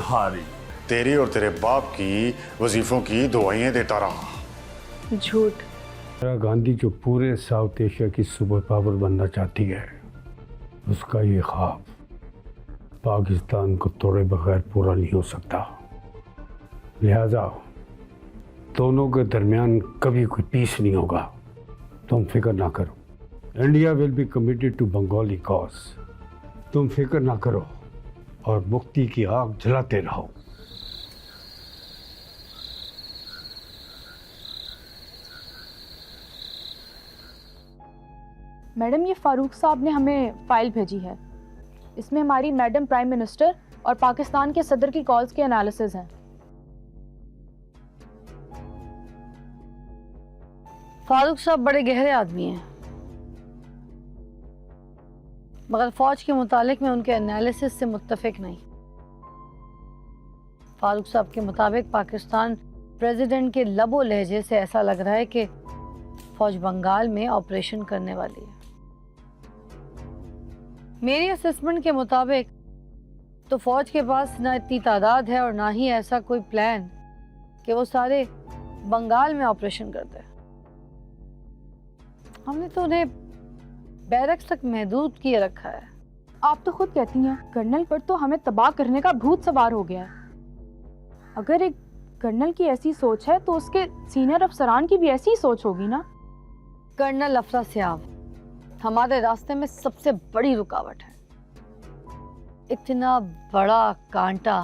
हारी। तेरी और तेरे बाप की वजीफों की दुआएं देता रहा। झूठ। इंदिरा गांधी जो पूरे साउथ एशिया की सुपर पावर बनना चाहती है, उसका ये ख्वाब पाकिस्तान को तोड़े बगैर पूरा नहीं हो सकता। लिहाजा दोनों के दरमियान कभी कोई पीस नहीं होगा। तुम फिक्र ना करो, India will be committed to Bengali cause. तुम फिक्र ना करो और मुक्ति की आग जलाते रहो। मैडम, ये फारूक साहब ने हमें फाइल भेजी है। इसमें हमारी मैडम प्राइम मिनिस्टर और पाकिस्तान के सदर की कॉल्स के एनालिसिस हैं। फारूक साहब बड़े गहरे आदमी हैं, मगर फौज के मुतालिक मैं उनके एनालिसिस से मुत्तफिक नहीं। फारूक साहब के मुताबिक पाकिस्तान प्रेसिडेंट के लबो लहजे से ऐसा लग रहा है कि फौज बंगाल में ऑपरेशन करने वाली है। मेरी असेसमेंट के मुताबिक तो फौज के पास ना इतनी तादाद है और ना ही ऐसा कोई प्लान कि वो सारे बंगाल में ऑपरेशन करते हैं। हमने तो उन्हें बैरक्स तक महदूद किए रखा है। आप तो खुद कहती हैं कर्नल पर तो हमें तबाह करने का भूत सवार हो गया है। अगर एक कर्नल की ऐसी सोच है तो उसके सीनियर अफसरान की भी ऐसी ही सोच होगी ना। कर्नल अफरा-सियाब हमारे रास्ते में सबसे बड़ी रुकावट है। इतना बड़ा कांटा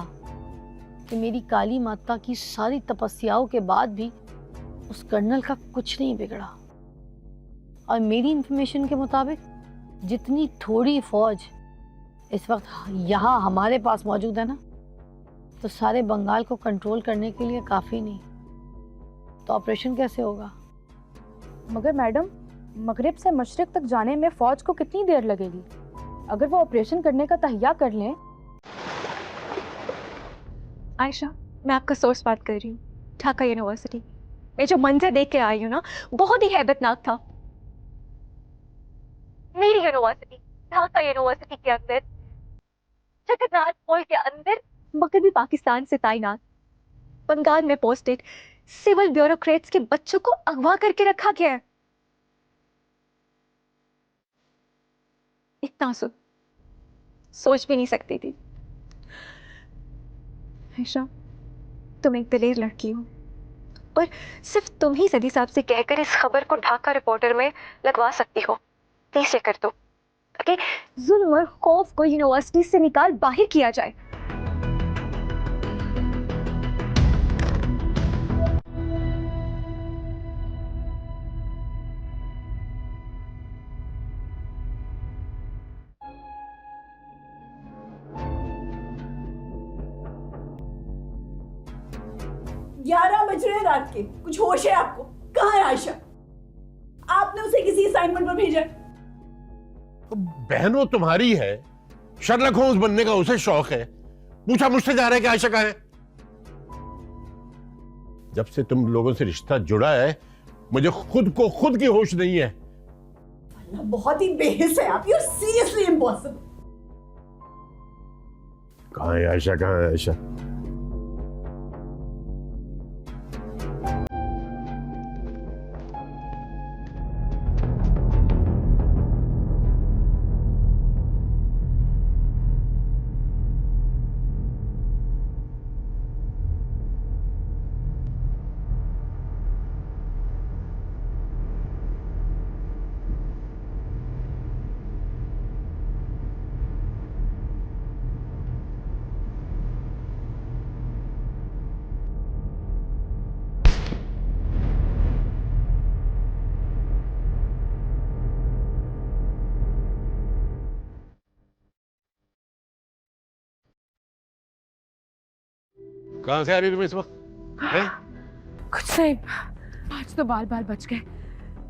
कि मेरी काली माता की सारी तपस्याओं के बाद भी उस कर्नल का कुछ नहीं बिगड़ा। और मेरी इंफॉर्मेशन के मुताबिक जितनी थोड़ी फौज इस वक्त यहाँ हमारे पास मौजूद है ना, तो सारे बंगाल को कंट्रोल करने के लिए काफ़ी नहीं। तो ऑपरेशन कैसे होगा? मगर मैडम, मगरिब से मशरिक तक जाने में फौज को कितनी देर लगेगी? अगर वो ऑपरेशन करने का तहिया कर लें। आयशा, मैं आपका सोर्स बात कर रही हूँ, ढाका यूनिवर्सिटी। मैं जो मंजर देख के आई हूँ ना, बहुत ही हैबतनाक था। मेरी यूनिवर्सिटी, ढाका यूनिवर्सिटी के अंदर जगन्नाथ पुल के अंदर मगरबी पाकिस्तान से तैनात बंगाल में पोस्टेड सिविल ब्यूरोक्रेट्स के बच्चों को अगवा करके रखा गया है। इतना सोच भी नहीं सकती थी। आयशा, तुम एक दलेर लड़की हो और सिर्फ तुम ही सदी साहब से कहकर इस खबर को ढाका रिपोर्टर में लगवा सकती हो। प्लीज ये कर दो ताकि जुल्म और खौफ को यूनिवर्सिटी से निकाल बाहर किया जाए। ग्यारह बज रहे हैं रात के, कुछ होश है आपको? कहाँ है आयशा? आपने उसे किसी असाइनमेंट पर भेजा? बहन वो तुम्हारी है, शर्लक होम्स बनने का उसे शौक है, पूछा मुझसे जा रहा है कि आयशा कहाँ है? जब से तुम लोगों से रिश्ता जुड़ा है मुझे खुद को खुद की होश नहीं है। बहुत ही बेहिस है आप। You are seriously impossible. कहाँ है आयशा? कहाँ है आयशा? कहां से आ रही तुम इस वक्त? कुछ नहीं, आज तो बाल बाल बच गए,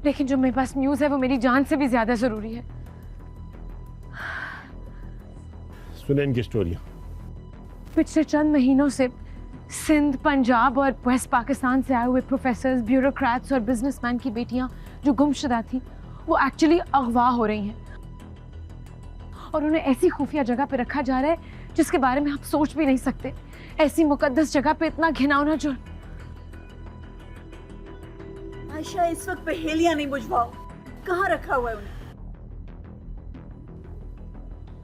लेकिन जो मेरे पास न्यूज़ है वो मेरी जान से भी ज्यादा जरूरी है। सुने इनकी स्टोरियां। पिछले चंद महीनों से सिंध, पंजाब और वेस्ट पाकिस्तान से आए हुए प्रोफेसर्स, ब्यूरोक्रेट्स और बिजनेसमैन की बेटियां जो गुमशुदा थी वो एक्चुअली अगवा हो रही हैं और उन्हें ऐसी खुफिया जगह पे रखा जा रहा है जिसके बारे में आप सोच भी नहीं सकते। ऐसी मुकद्दस जगह पे इतना घिनौना जुर्म। आयशा, इस वक्त पहेलियां नहीं बुझवाओ। कहाँ रखा हुआ है उन्हें?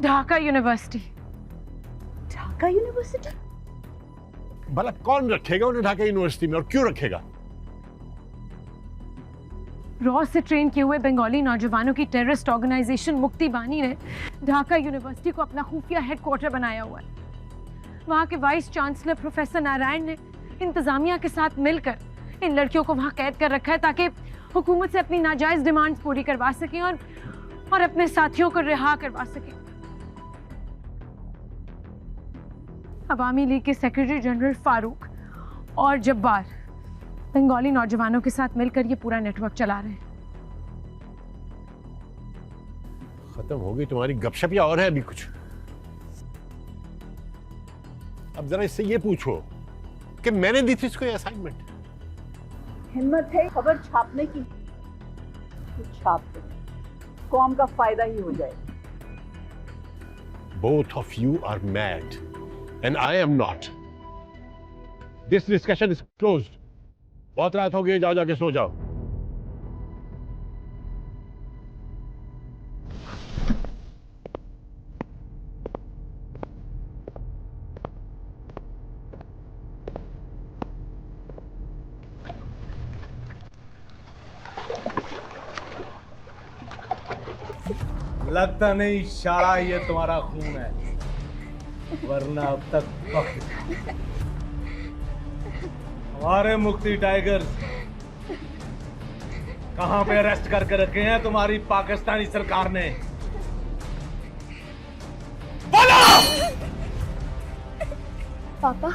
ढाका यूनिवर्सिटी। ढाका यूनिवर्सिटी? भला कौन रखेगा उन्हें ढाका यूनिवर्सिटी में, और क्यों रखेगा? रॉ से ट्रेन किए हुए बंगाली नौजवानों की टेररिस्ट ऑर्गेनाइजेशन मुक्ति बानी ने ढाका यूनिवर्सिटी को अपना खुफिया हेडक्वार्टर बनाया हुआ है। वहाँ के वाइस चांसलर प्रोफेसर नारायण ने इंतजामिया के साथ मिलकर इन लड़कियों को वहाँ कैद कर रखा है ताकि हुकूमत से अपनी नाजायज डिमांड्स पूरी करवा सकें और अपने साथियों को रिहा करवा सकें। अवामी लीग के सेक्रेटरी जनरल फारूक और जब्बार बंगाली नौजवानों के साथ मिलकर ये पूरा नेटवर्क चला रहे हैं। खत्म हो गई तुम्हारी गपशप या और है अभी कुछ? अब जरा इससे ये पूछो कि मैंने दी थी इसको ये असाइनमेंट। हिम्मत है खबर छापने की, तो छाप दो, कौम का फायदा ही हो जाए। Both of you are mad and I am not. This discussion is closed. बहुत रात हो गई, जाओ जाके सो जाओ। लगता नहीं शाला ये तुम्हारा खून है, वरना अब तक हमारे मुक्ति टाइगर्स कहां पे अरेस्ट करके रखे हैं तुम्हारी पाकिस्तानी सरकार ने? पापा,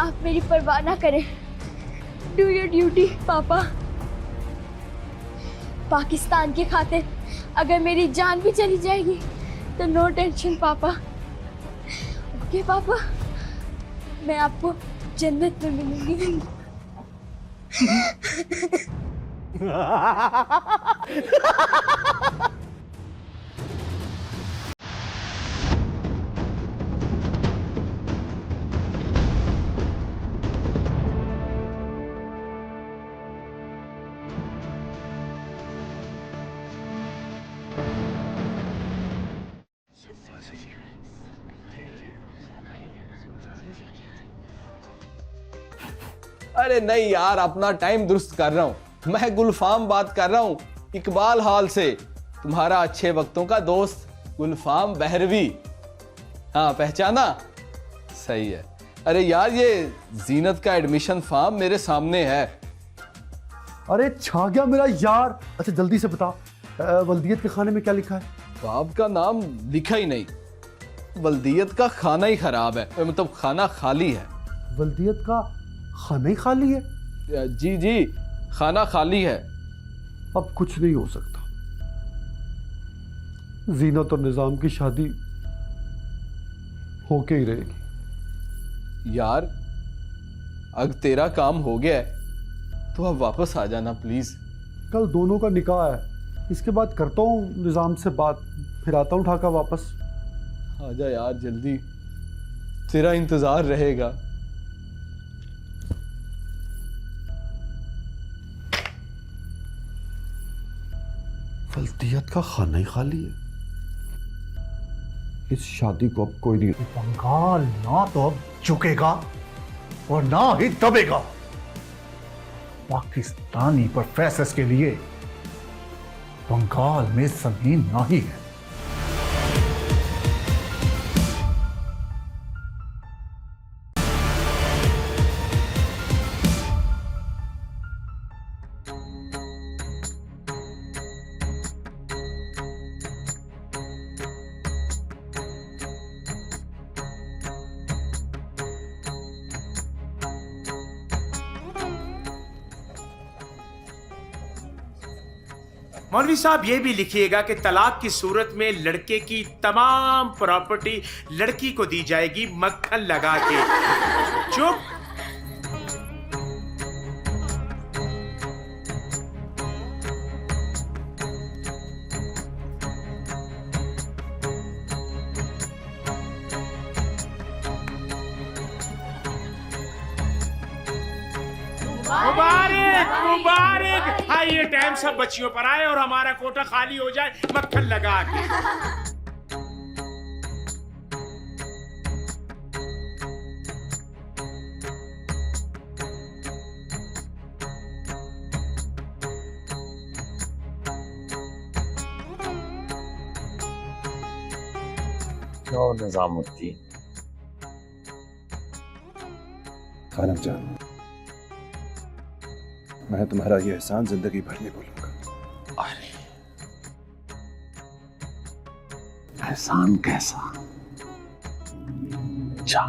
आप मेरी परवाह ना करें। डू योर ड्यूटी पापा। पाकिस्तान की खातिर अगर मेरी जान भी चली जाएगी तो नो टेंशन पापा। ओके पापा, मैं आपको जन्नत में मिलूंगी। अरे नहीं यार, अपना टाइम दुरुस्त कर रहा हूं। मैं गुलफाम बात कर रहा हूं, इकबाल हॉल से। तुम्हारा अच्छे वक्तों का दोस्त गुलफाम बहरवी। हाँ, पहचाना? सही है। अरे यार, ये जीनत का एडमिशन फॉर्म मेरे सामने है। अरे छा गया मेरा यार। अच्छा जल्दी से बता, वल्दियत के खाने में क्या लिखा है? बाप का नाम लिखा ही नहीं, वल्दियत का खाना ही खराब है, मतलब खाना खाली है। वल्दियत का खाना ही खाली है? जी जी, खाना खाली है। अब कुछ नहीं हो सकता। जीनत और निजाम की शादी होके ही रहेगी। यार, अगर तेरा काम हो गया है तो अब वापस आ जाना प्लीज। कल दोनों का निकाह है, इसके बाद करता हूँ निजाम से बात, फिर आता हूँ ढाका वापस। आजा यार जल्दी, तेरा इंतजार रहेगा। वल्दियत का खाना ही खाली है। इस शादी को अब कोई नहीं। बंगाल ना तो अब झुकेगा और ना ही दबेगा। पाकिस्तानी प्रोफेसर्स के लिए बंगाल में जमीन नहीं है। मौलवी साहब ये भी लिखिएगा कि तलाक की सूरत में लड़के की तमाम प्रॉपर्टी लड़की को दी जाएगी मक्खन लगा के। चुप। मुबारक मुबारक। हाँ ये टाइम सब बच्चियों पर आए और हमारा कोटा खाली हो जाए मक्खन लगा के। निजामुद्दीन खानम जान, मैं तुम्हारा ये एहसान जिंदगी भर नहीं भूलूंगा। अरे एहसान कैसा? जा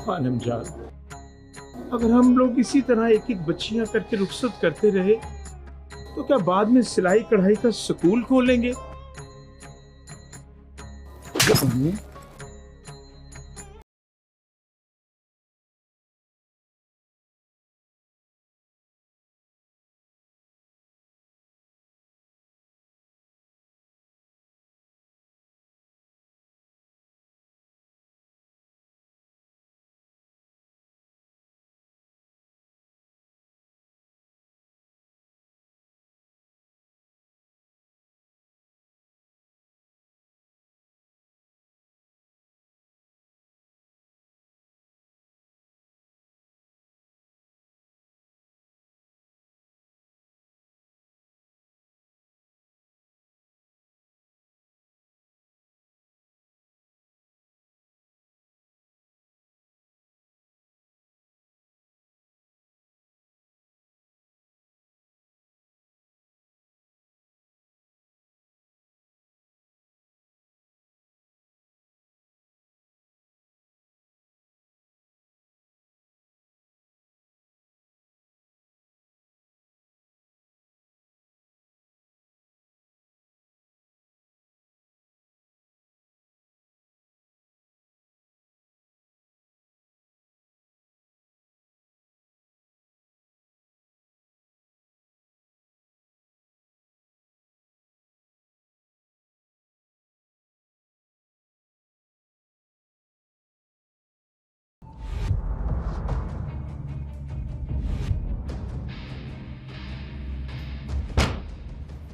खानम जान, अगर हम लोग इसी तरह एक एक बच्चियां करके रुखसत करते रहे तो क्या बाद में सिलाई कढ़ाई का स्कूल खोलेंगे?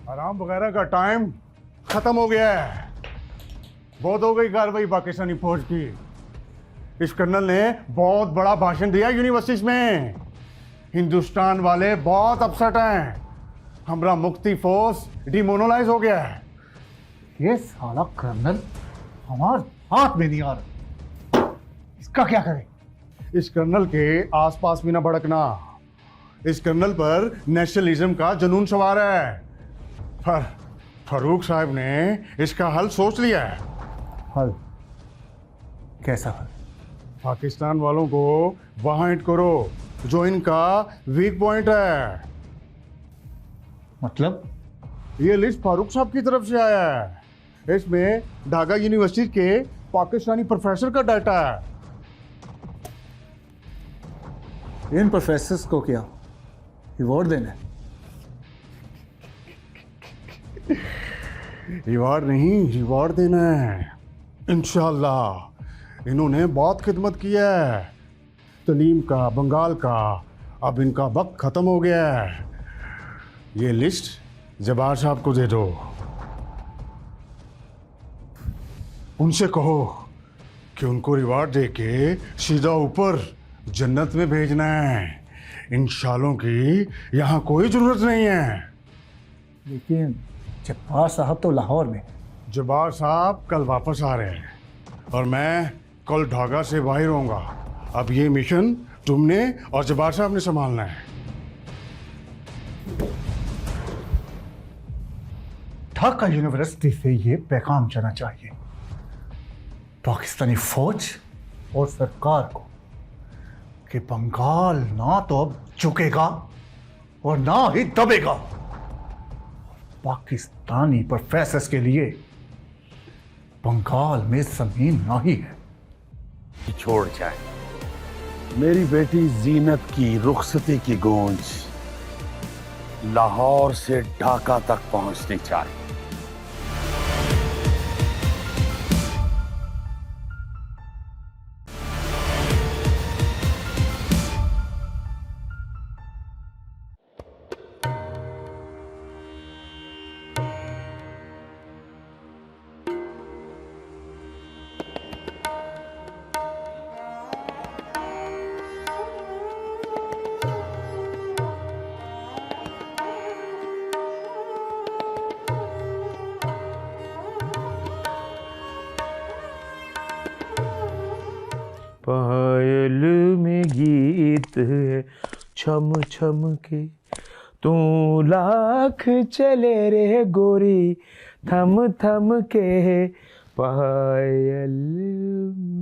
आराम वगैरह का टाइम खत्म हो गया है। बहुत हो गई कार्रवाई पाकिस्तानी फौज की। इस कर्नल ने बहुत बड़ा भाषण दिया यूनिवर्सिटीज में। हिंदुस्तान वाले बहुत अपसेट हैं। हमारा मुक्ति फोर्स डिमोनलाइज हो गया है। ये साला कर्नल हमारे हाथ में नहीं आ रहा, इसका क्या करें? इस कर्नल के आसपास भी ना भड़कना। इस कर्नल पर नेशनलिज्म का जुनून सवार है। पर फारूक साहब ने इसका हल सोच लिया है। हल? कैसा हल? पाकिस्तान वालों को वहां हिट करो जो इनका वीक पॉइंट है। मतलब? ये लिस्ट फारूक साहब की तरफ से आया है। इसमें ढाका यूनिवर्सिटी के पाकिस्तानी प्रोफेसर का डाटा है। इन प्रोफेसर्स को क्या रिवॉर्ड देना है? रिवॉर्ड नहीं, रिवॉर्ड देना है। इंशाल्लाह। इन्होंने बहुत खिदमत की है तलीम का, बंगाल का। अब इनका वक्त खत्म हो गया है। ये लिस्ट जबार साहब को दे दो। उनसे कहो कि उनको रिवॉर्ड देके सीधा ऊपर जन्नत में भेजना है। इन शालों की यहाँ कोई जरूरत नहीं है। लेकिन जब्बार साहब तो लाहौर में। जब्बार साहब कल वापस आ रहे हैं और मैं कल ढाका से बाहर होऊंगा। अब ये मिशन तुमने और जब्बार साहब ने संभालना है। ढाका यूनिवर्सिटी से ये पैगाम जाना चाहिए पाकिस्तानी फौज और सरकार को कि बंगाल ना तो अब झुकेगा और ना ही दबेगा। पाकिस्तानी प्रोफेसर्स के लिए बंगाल में जमीन नहीं है। छोड़ जाए, मेरी बेटी जीनत की रुखसती की गूंज लाहौर से ढाका तक पहुंचनी चाहिए। पायल में गीत है छम छम के, तू लाख चले रे गोरी थम थम के। पायल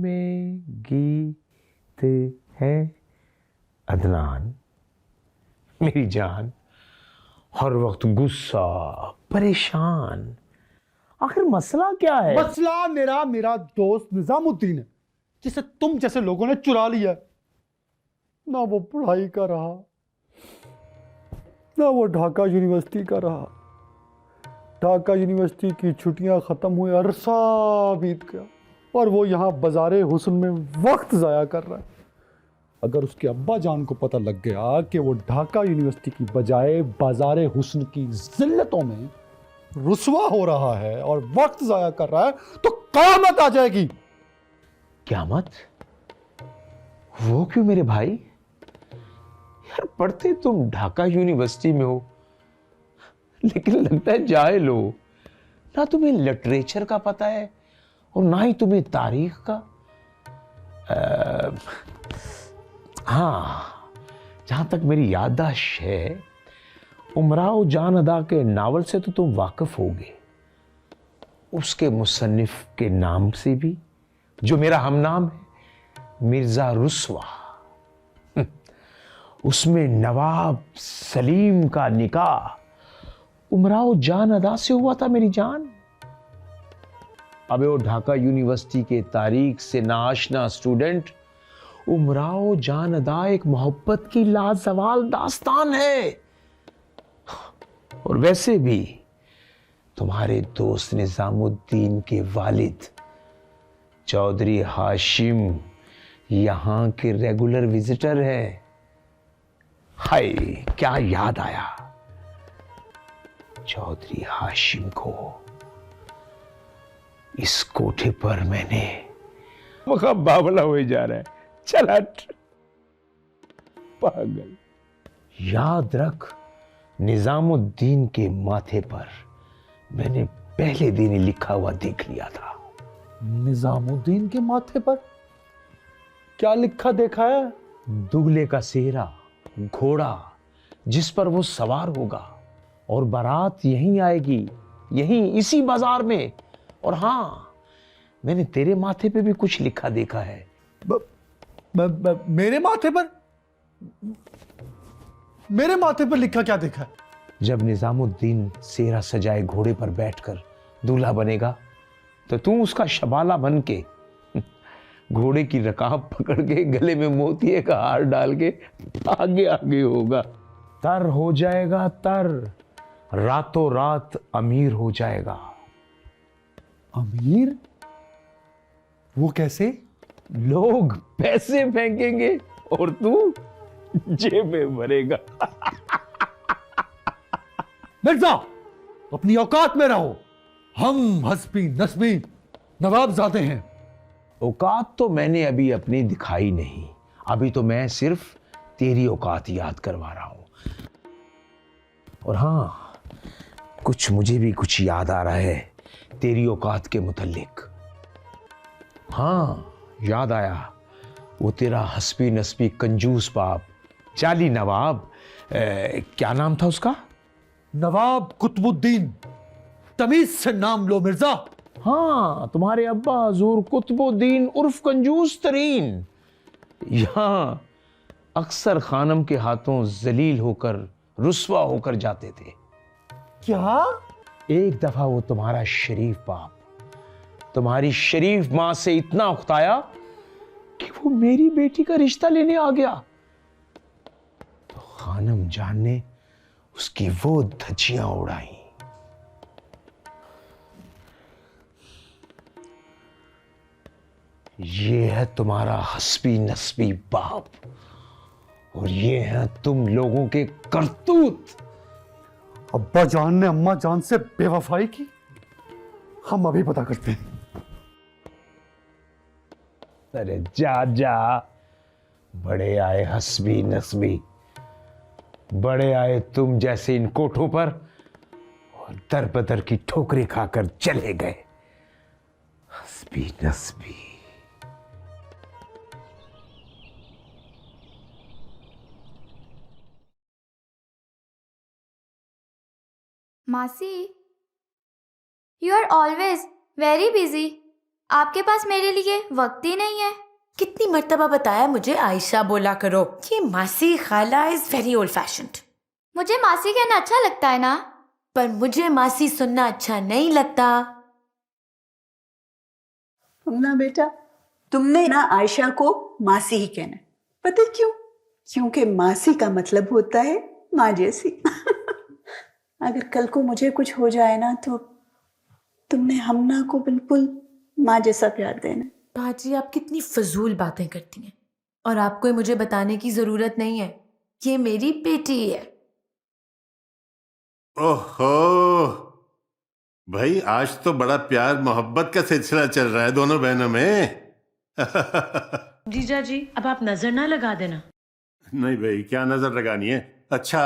में गीत है। अदनान मेरी जान, हर वक्त गुस्सा परेशान, आखिर मसला क्या है? मसला मेरा दोस्त निजामुद्दीन है, जिसे तुम जैसे लोगों ने चुरा लिया। ना वो पढ़ाई कर रहा, ना वो ढाका यूनिवर्सिटी का रहा। ढाका यूनिवर्सिटी की छुट्टियां खत्म हुए, अरसा बीत गया और वो यहाँ बाजारे हुस्न में वक्त ज़ाया कर रहा है। अगर उसके अब्बा जान को पता लग गया कि वो ढाका यूनिवर्सिटी की बजाय बाजारे हुस्न की जिल्लतों में रुसवा हो रहा है और वक्त ज़ाया कर रहा है, तो क़यामत आ जाएगी। क़यामत? वो क्यों मेरे भाई? यार पढ़ते तुम ढाका यूनिवर्सिटी में हो, लेकिन लगता है जाहिल हो। ना तुम्हें लिटरेचर का पता है और ना ही तुम्हें तारीख का। हाँ, जहां तक मेरी याददाश्त है, उमराव जान अदा के नावल से तो तुम वाकिफ होगे, उसके मुसन्निफ के नाम से भी, जो मेरा हमनाम है, मिर्जा रुस्वा। उसमें नवाब सलीम का निकाह उमराव जान अदा से हुआ था मेरी जान। अबे वो ढाका यूनिवर्सिटी के तारीख से नाआशना स्टूडेंट, उमराव जान अदा एक मोहब्बत की लाजवाल दास्तान है। और वैसे भी तुम्हारे दोस्त निजामुद्दीन के वालिद चौधरी हाशिम यहां के रेगुलर विजिटर है। हाय, क्या याद आया चौधरी हाशिम को। इस कोठे पर मैंने बावला हुए जा रहा है। चल हट पागल। याद रख, निजामुद्दीन के माथे पर मैंने पहले दिन ही लिखा हुआ देख लिया था। निजामुद्दीन के माथे पर क्या लिखा देखा है? दुगले का सेहरा, घोड़ा जिस पर वो सवार होगा, और बारात यहीं आएगी, यहीं इसी बाजार में। और हाँ, मैंने तेरे माथे पे भी कुछ लिखा देखा है। मेरे माथे पर? मेरे माथे पर लिखा क्या देखा है? जब निजामुद्दीन सेहरा सजाए घोड़े पर बैठकर दूल्हा बनेगा, तो तू उसका शबाला बन के घोड़े की रकाब पकड़ के गले में मोतिये का हार डाल के आगे आगे होगा। तर हो जाएगा तर, रातों रात अमीर हो जाएगा। अमीर? वो कैसे? लोग पैसे फेंकेंगे और तू जेब में भरेगा। मिर्जा, अपनी औकात में रहो। हम हस्बी नस्बी नवाबजादे हैं। औकात तो मैंने अभी अपनी दिखाई नहीं, अभी तो मैं सिर्फ तेरी औकात याद करवा रहा हूं। और हाँ, मुझे भी कुछ याद आ रहा है तेरी औकात के मुतल्लिक। हाँ, याद आया, वो तेरा हस्बी नस्बी कंजूस बाप जाली नवाब, क्या नाम था उसका? नवाब कुतुबुद्दीन। तमीज से नाम लो मिर्जा। हाँ, तुम्हारे अब्बा हजूर कुतुबुद्दीन उर्फ कंजूस तरीन यहां अक्सर खानम के हाथों जलील होकर रुस्वा होकर जाते थे। क्या? एक दफा वो तुम्हारा शरीफ बाप तुम्हारी शरीफ मां से इतना उकताया कि वो मेरी बेटी का रिश्ता लेने आ गया, तो खानम जान ने उसकी वो धज्जियां उड़ाई। ये है तुम्हारा हस्बी नस्बी बाप और ये है तुम लोगों के करतूत। अब्बा जान ने अम्मा जान से बेवफाई की, हम अभी पता करते हैं। अरे जा जा, बड़े आए हस्बी नस्बी, बड़े आए तुम जैसे इन कोठों पर और दर बदर की ठोकरें खाकर चले गए। हस्बी नस्बी। Masi, you are always very busy. आपके पास मेरे लिए वक्त ही नहीं है। कितनी मर्तबा बताया मुझे आयशा बोला करो। ये मासी खाला इज वेरी ओल्ड फैशन्ड। मुझे मासी कहना अच्छा लगता है ना, पर मुझे मासी सुनना अच्छा नहीं लगता। ना बेटा, तुमने ना आयशा को मासी ही कहना। पता है क्यों? क्योंकि मासी का मतलब होता है माँ जैसी। अगर कल को मुझे कुछ हो जाए ना तो तुमने हमना को बिल्कुल माँ जैसा प्यार देना। बाजी, आप कितनी फजूल बातें करती हैं और आपको मुझे बताने की जरूरत नहीं है। ये मेरी बेटी है। ओहो भाई, आज तो बड़ा प्यार मोहब्बत का सिलसिला चल रहा है दोनों बहनों में। जीजा जी, अब आप नजर ना लगा देना। नहीं भाई, क्या नजर लगानी है। अच्छा,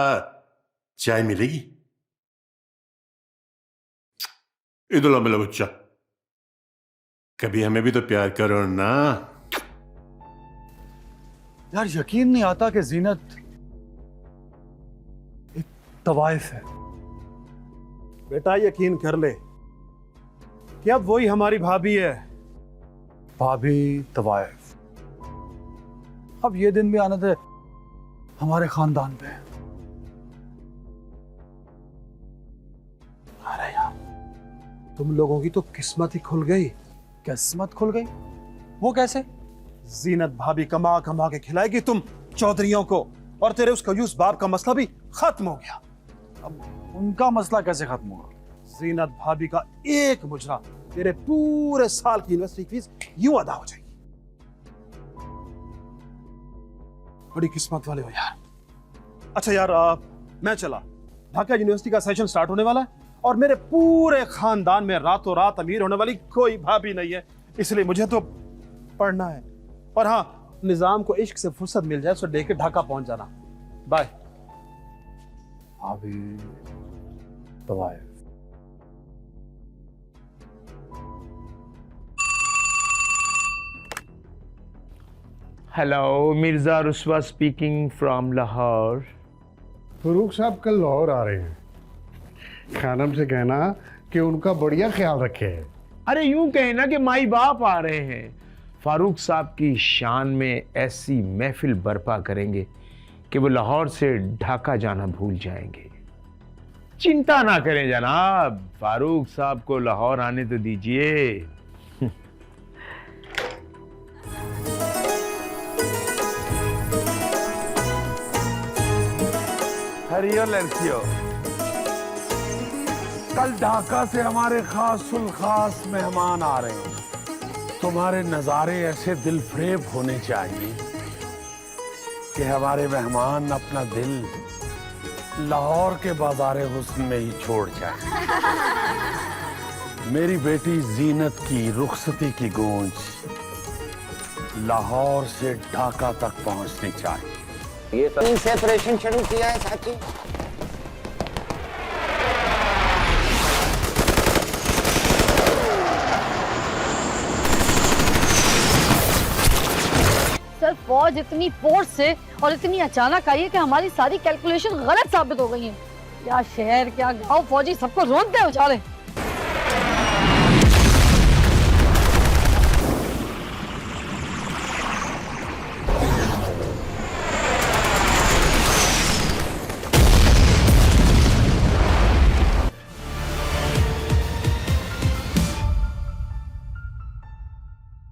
चाय मिलेगी? इधर लो मेरा बच्चा, कभी हमें भी तो प्यार करो ना। यार यकीन नहीं आता कि जीनत एक तवाइफ है। बेटा यकीन कर ले कि अब वही हमारी भाभी है। भाभी तवाइफ। अब ये दिन भी आने थे हमारे खानदान पे। अरे यार, तुम लोगों की तो किस्मत ही खुल गई। किस्मत खुल गई? वो कैसे? जीनत भाभी कमा कमा के खिलाएगी तुम चौधरियों को, और तेरे उस कंजूस बाप का मसला भी खत्म हो गया। अब उनका मसला कैसे खत्म होगा? जीनत भाभी का एक मुजरा तेरे पूरे साल की यूनिवर्सिटी फीस यूं अदा हो जाएगी। बड़ी किस्मत वाले हो यार। अच्छा यार, मैं चला। ढाका यूनिवर्सिटी का सेशन स्टार्ट होने वाला है और मेरे पूरे खानदान में रातों रात अमीर होने वाली कोई भाभी नहीं है, इसलिए मुझे तो पढ़ना है। और हाँ, निजाम को इश्क से फुर्सत मिल जाए तो लेके ढाका पहुंच जाना। बाय। भाभी तवाइफ। Hello, Mirza Ruswa speaking from Lahore. Farooq साहब कल लाहौर आ रहे हैं, खानम से कहना कि उनका बढ़िया ख्याल रखे। अरे यूं कहना कि माई बाप आ रहे हैं। फारूक साहब की शान में ऐसी महफिल बर्पा करेंगे कि वो लाहौर से ढाका जाना भूल जाएंगे। चिंता ना करें जनाब, फारूक साहब को लाहौर आने तो दीजिए। हरियो लड़कियों, कल ढाका से हमारे खास उल खास मेहमान आ रहे हैं। तुम्हारे नज़ारे ऐसे दिलफरेब होने चाहिए कि हमारे मेहमान अपना दिल लाहौर के बाजारे हुस्न में ही छोड़ जाए। मेरी बेटी जीनत की रुखसती की गूंज लाहौर से ढाका तक पहुंचनी चाहिए। ये तो सेपरेशन शुरू किया है साथी। सर, फौज इतनी फोर्स से और इतनी अचानक आई है कि हमारी सारी कैलकुलेशन गलत साबित हो गई है। क्या शहर क्या गांव, फौजी सबको रोक दे बेचारे।